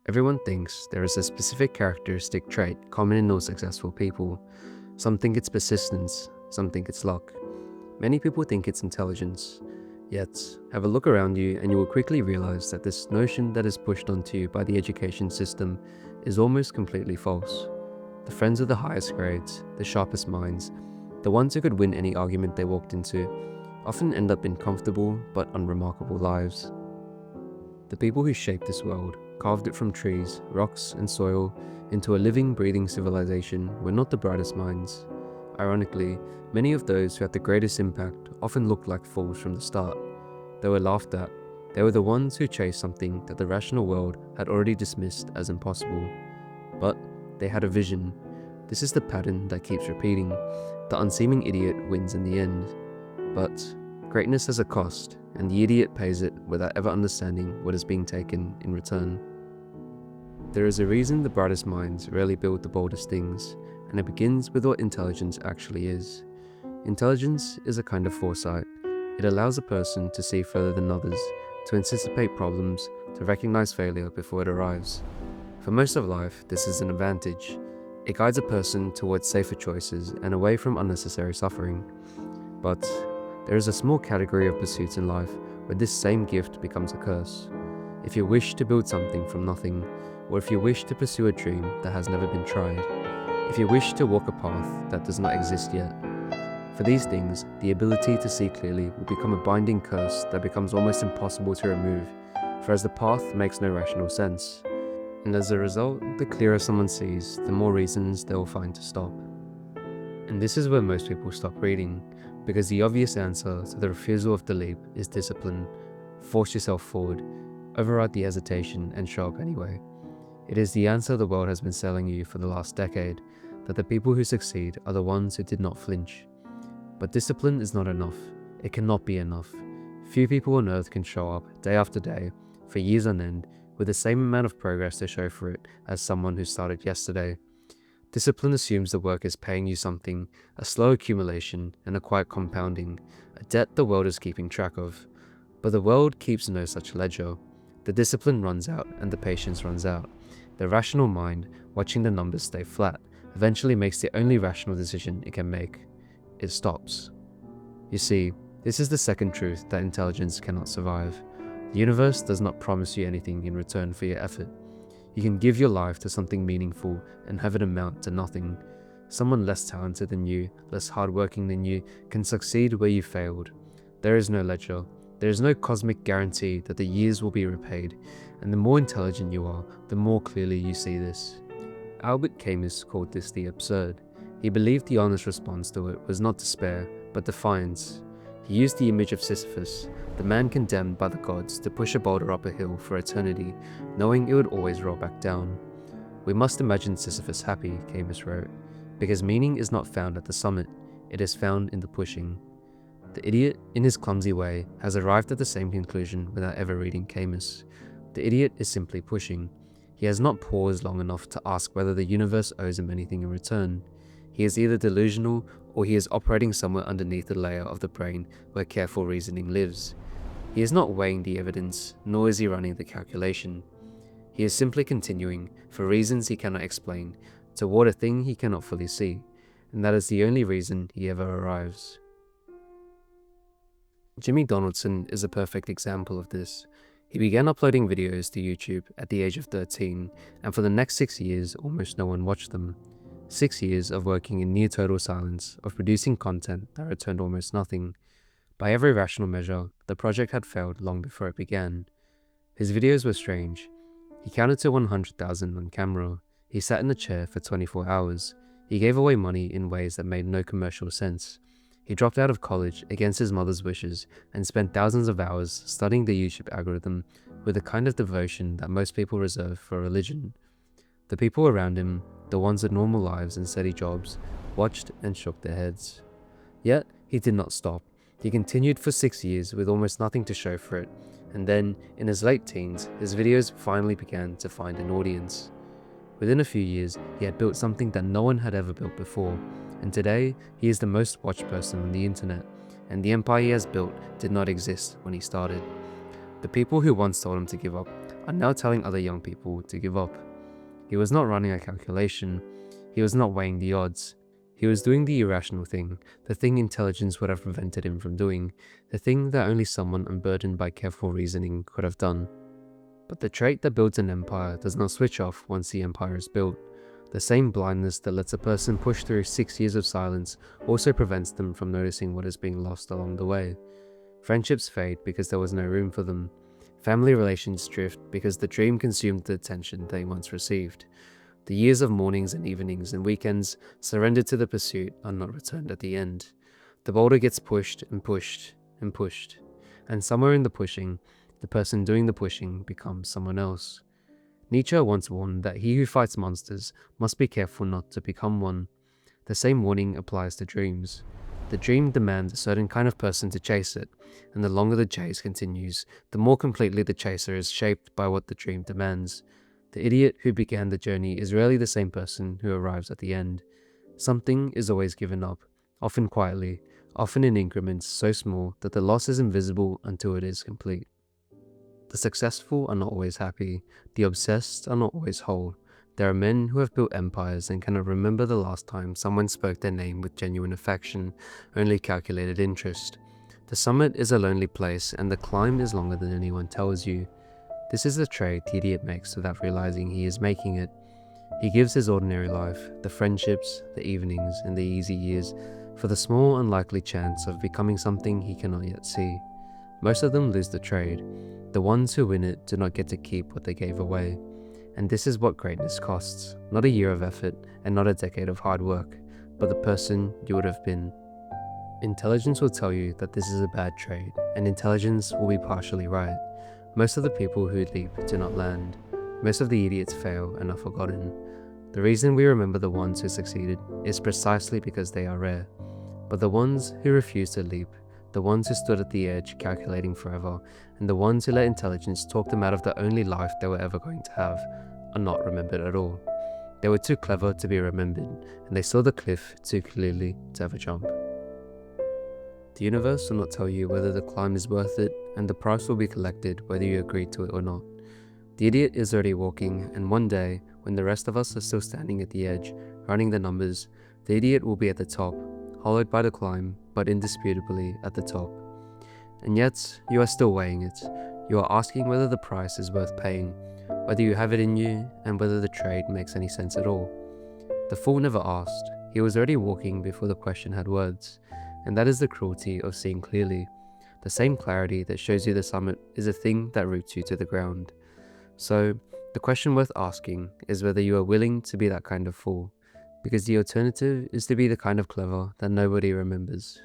Everyone thinks there is a specific characteristic trait common in all successful people. Some think it's persistence, some think it's luck. Many people think it's intelligence. Yet, have a look around you and you will quickly realize that this notion that is pushed onto you by the education system is almost completely false. The friends with the highest grades, the sharpest minds, the ones who could win any argument they walked into, often end up in comfortable but unremarkable lives. The people who shaped this world, carved it from trees, rocks, and soil into a living, breathing civilization, were not the brightest minds. Ironically, many of those who had the greatest impact often looked like fools from the start. They were laughed at. They were the ones who chased something that the rational world had already dismissed as impossible. But they had a vision. This is the pattern that keeps repeating. The unseeming idiot wins in the end. But greatness has a cost, and the idiot pays it without ever understanding what is being taken in return. There is a reason the brightest minds rarely build the boldest things, and it begins with what intelligence actually is. Intelligence is a kind of foresight. It allows a person to see further than others, to anticipate problems, to recognize failure before it arrives. For most of life, this is an advantage. It guides a person towards safer choices and away from unnecessary suffering. But there is a small category of pursuits in life where this same gift becomes a curse. If you wish to build something from nothing, or if you wish to pursue a dream that has never been tried, if you wish to walk a path that does not exist yet. For these things, the ability to see clearly will become a binding curse that becomes almost impossible to remove, for as the path makes no rational sense. And as a result, the clearer someone sees, the more reasons they will find to stop. And this is where most people stop reading, because the obvious answer to the refusal of the leap is discipline. Force yourself forward, override the hesitation, and show up anyway. It is the answer the world has been selling you for the last decade, that the people who succeed are the ones who did not flinch. But discipline is not enough. It cannot be enough. Few people on earth can show up day after day, for years on end, with the same amount of progress to show for it as someone who started yesterday. Discipline assumes the work is paying you something, a slow accumulation and a quiet compounding, a debt the world is keeping track of. But the world keeps no such ledger. The discipline runs out and the patience runs out. The rational mind, watching the numbers stay flat, eventually makes the only rational decision it can make. It stops. You see, this is the second truth that intelligence cannot survive. The universe does not promise you anything in return for your effort. You can give your life to something meaningful and have it amount to nothing. Someone less talented than you, less hardworking than you, can succeed where you failed. There is no ledger. There is no cosmic guarantee that the years will be repaid, and the more intelligent you are, the more clearly you see this. Albert Camus called this the absurd. He believed the honest response to it was not despair, but defiance. He used the image of Sisyphus, the man condemned by the gods to push a boulder up a hill for eternity, knowing it would always roll back down. We must imagine Sisyphus happy, Camus wrote, because meaning is not found at the summit, it is found in the pushing. The idiot, in his clumsy way, has arrived at the same conclusion without ever reading Camus. The idiot is simply pushing. He has not paused long enough to ask whether the universe owes him anything in return. He is either delusional or he is operating somewhere underneath the layer of the brain where careful reasoning lives. He is not weighing the evidence, nor is he running the calculation. He is simply continuing, for reasons he cannot explain, toward a thing he cannot fully see, and that is the only reason he ever arrives. Jimmy Donaldson is a perfect example of this. He began uploading videos to YouTube at the age of 13, and for the next 6 years, almost no one watched them. 6 years of working in near total silence, of producing content that returned almost nothing. By every rational measure, the project had failed long before it began. His videos were strange. He counted to 100,000 on camera. He sat in a chair for 24 hours. He gave away money in ways that made no commercial sense. He dropped out of college against his mother's wishes and spent thousands of hours studying the YouTube algorithm with the kind of devotion that most people reserve for religion. The people around him, the ones with normal lives and steady jobs, watched and shook their heads. Yet, he did not stop. He continued for 6 years with almost nothing to show for it, and then, in his late teens, his videos finally began to find an audience. Within a few years, he had built something that no one had ever built before, and today, he is the most watched person on the internet, and the empire he has built did not exist when he started. The people who once told him to give up are now telling other young people to give up. He was not running a calculation, he was not weighing the odds. He was doing the irrational thing, the thing intelligence would have prevented him from doing, the thing that only someone unburdened by careful reasoning could have done. But the trait that builds an empire does not switch off once the empire is built. The same blindness that lets a person push through 6 years of silence also prevents them from noticing what is being lost along the way. Friendships fade because there was no room for them. Family relations drift because the dream consumed the attention they once received. The years of mornings and evenings and weekends surrendered to the pursuit are not returned at the end. The boulder gets pushed and pushed and pushed, and somewhere in the pushing, the person doing the pushing becomes someone else. Nietzsche once warned that he who fights monsters must be careful not to become one. The same warning applies to dreams. The dream demands a certain kind of person to chase it, and the longer the chase continues, the more completely the chaser is shaped by what the dream demands. The idiot who began the journey is rarely the same person who arrives at the end. Something is always given up, often quietly, often in increments so small that the loss is invisible until it is complete. The successful are not always happy, the obsessed are not always whole. There are men who have built empires and cannot remember the last time someone spoke their name with genuine affection, only calculated interest. The summit is a lonely place and the climb is longer than anyone tells you. This is the trade the idiot makes without realizing he is making it. He gives his ordinary life, the friendships, the evenings, and the easy years, for the small unlikely chance of becoming something he cannot yet see. Most of them lose the trade. The ones who win it do not get to keep what they gave away. And this is what greatness costs, not a year of effort and not a decade of hard work, but the person you would have been. Intelligence will tell you that this is a bad trade, and intelligence will be partially right. Most of the people who leap do not land. Most of the idiots fail and are forgotten. The reason we remember the ones who succeeded is precisely because they are rare. But the ones who refused to leap, the ones who stood at the edge calculating forever, and the ones who let intelligence talk them out of the only life they were ever going to have, are not remembered at all. They were too clever to be remembered, and they saw the cliff too clearly to ever jump. The universe will not tell you whether the climb is worth it, and the price will be collected whether you agree to it or not. The idiot is already walking, and one day, when the rest of us are still standing at the edge, running the numbers, the idiot will be at the top, hollowed by the climb, but indisputably at the top. And yet, you are still weighing it. You are asking whether the price is worth paying, whether you have it in you, and whether the trade makes any sense at all. The fool never asked. He was already walking before the question had words, and that is the cruelty of seeing clearly. The same clarity that shows you the summit is a thing that roots you to the ground. So, the question worth asking is whether you are willing to be that kind of fool, because the alternative is to be the kind of clever that nobody remembers.